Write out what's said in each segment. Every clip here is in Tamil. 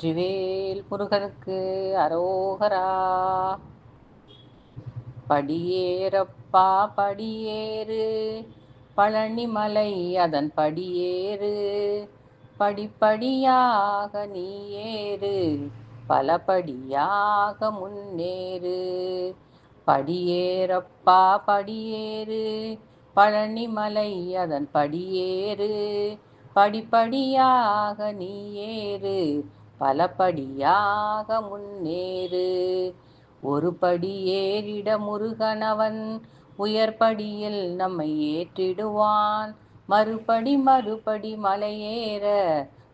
வெற்றிவேல் முருகனுக்கு அரோகரா. படியேறப்பா படியேறு, பழனிமலை அதன் படியேறு, படிப்படியாக நீ ஏறு, பலபடியாக முன்னேறு. படியேறப்பா படியேறு, பழனிமலை அதன் படியேறு, படிப்படியாக நீ ஏறு, பலபடியாக முன்னேறு. ஒரு படி ஏறிட முருகனவன் உயர்படியில் நம்மை ஏற்றிடுவான். மறுபடி மறுபடி மலையேற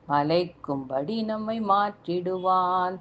மலைக்கும்படி நம்மை மாற்றிடுவான்.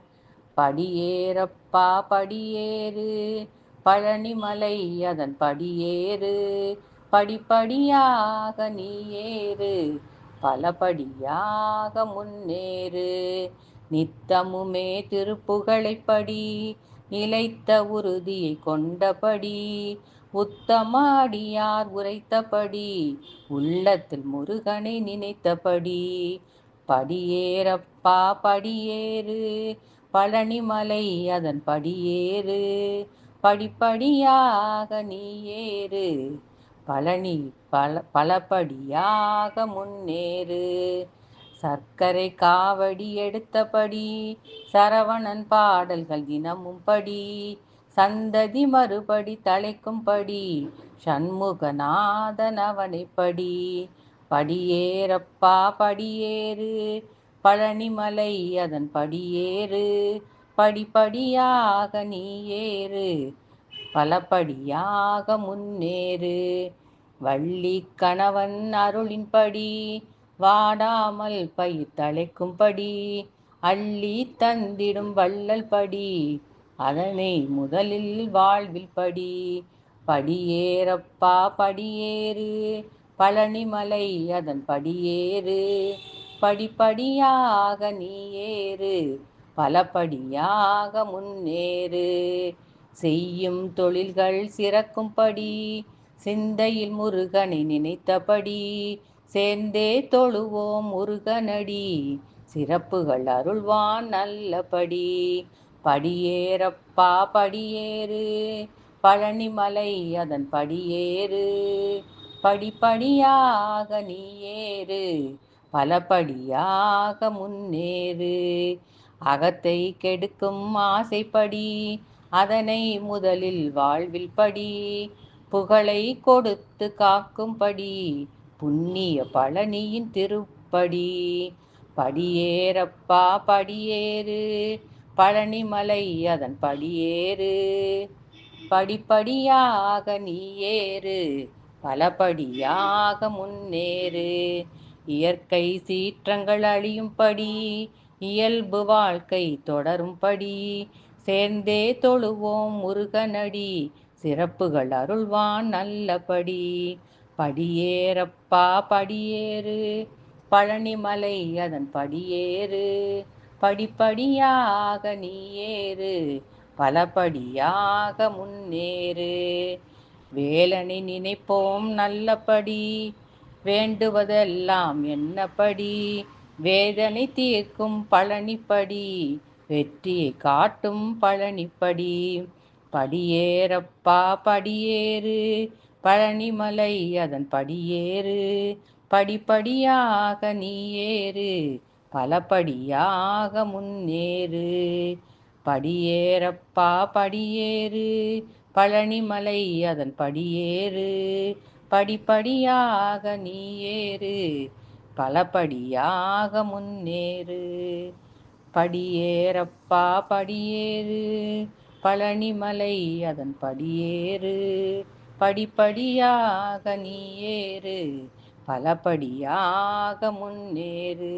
படியேறப்பா படியேறு, பழனிமலை அதன் படியேறு, படிப்படியாக நீ ஏறு, பலபடியாக முன்னேறு. நித்தமுமே திருப்புகழைப் படி, நிலைத்த உறுதியை கொண்டபடி, உத்தம அடியார் உரைத்தபடி, உள்ளத்தில் முருகனை நினைத்தபடி. படியேறப்பா படியேறு, பழனிமலை அதன் படியேறு, படிப்படியாக நீ ஏறு, பலபடியாக முன்னேறு. சர்க்கரை காவடி எடுத்தபடி, சரவணன் பாடல்கள் தினமும் படி, சந்ததி மறுபடி தலைக்கும்படி, சண்முகநாதன் அவனை படி. படியேறப்பா படியேறு, பழனிமலை அதன் படியேறு, படிப்படியாக நீ ஏறு, பலபடியாக முன்னேறு. வள்ளி கணவன் அருளின்படி, வாடாமல் பயிர் தழைக்கும்படி, அள்ளி தந்திடும் வள்ளல் படி, அதனை முதலில் வாழ்வில் படி. படியேறப்பா படியேறு, பழனிமலை அதன் படியேறு, படிப்படியாக நீ ஏறு, பலபடியாக முன்னேறு. செய்யும் தொழில்கள் சிறக்கும்படி, சிந்தையில் முருகனை நினைத்தபடி, சேர்ந்தே தொழுவோம் முருகனடி, சிறப்புகள் அருள்வான் நல்லபடி. படியேறப்பா படியேறு, பழனிமலை அதன் படியேறு, படிப்படியாக நீ ஏறு, பலபடியாக முன்னேறு. அகத்தை கெடுக்கும் ஆசைப்படி, அதனை முதலில் வாழ்வில் படி, புகழை கொடுத்து காக்கும்படி, புண்ணிய பழனியின் திருப்படி. படியேறப்பா படியேறு, பழனிமலை அதன் படியேறு, படிப்படியாக நீ ஏறு, பலபடியாக முன்னேறு. இயற்கை சீற்றங்கள் அழியும்படி, இயல்பு வாழ்க்கை தொடரும்படி, சேர்ந்தே தொழுவோம் முருகனடி, சிறப்புகள் அருள்வான் நல்லபடி. படியேறப்பா படியேறு, பழனிமலை அதன் படியேறு, படிப்படியாக நீ ஏறு, பலபடியாக முன்னேறு. வேலனை நினைப்போம் நல்லபடி, வேண்டுவதெல்லாம் என்னப்படி, வேதனை தீர்க்கும் பழனிப்படி, வெற்றியை காட்டும் பழனிப்படி. படியேறப்பா படியேறு, பழனிமலை அதன் படியேறு, படிப்படியாக நீ ஏறு, பலபடியாக முன்னேறு. படியேறப்பா படியேறு, பழனிமலை அதன் படியேறு, படிப்படியாக நீ ஏறு, பலபடியாக முன்னேறு. படியேறப்பா படியேறு, பழனிமலை அதன் படியேறு, படிப்படியாக நீ ஏறு, பலபடியாக முன்னேறு.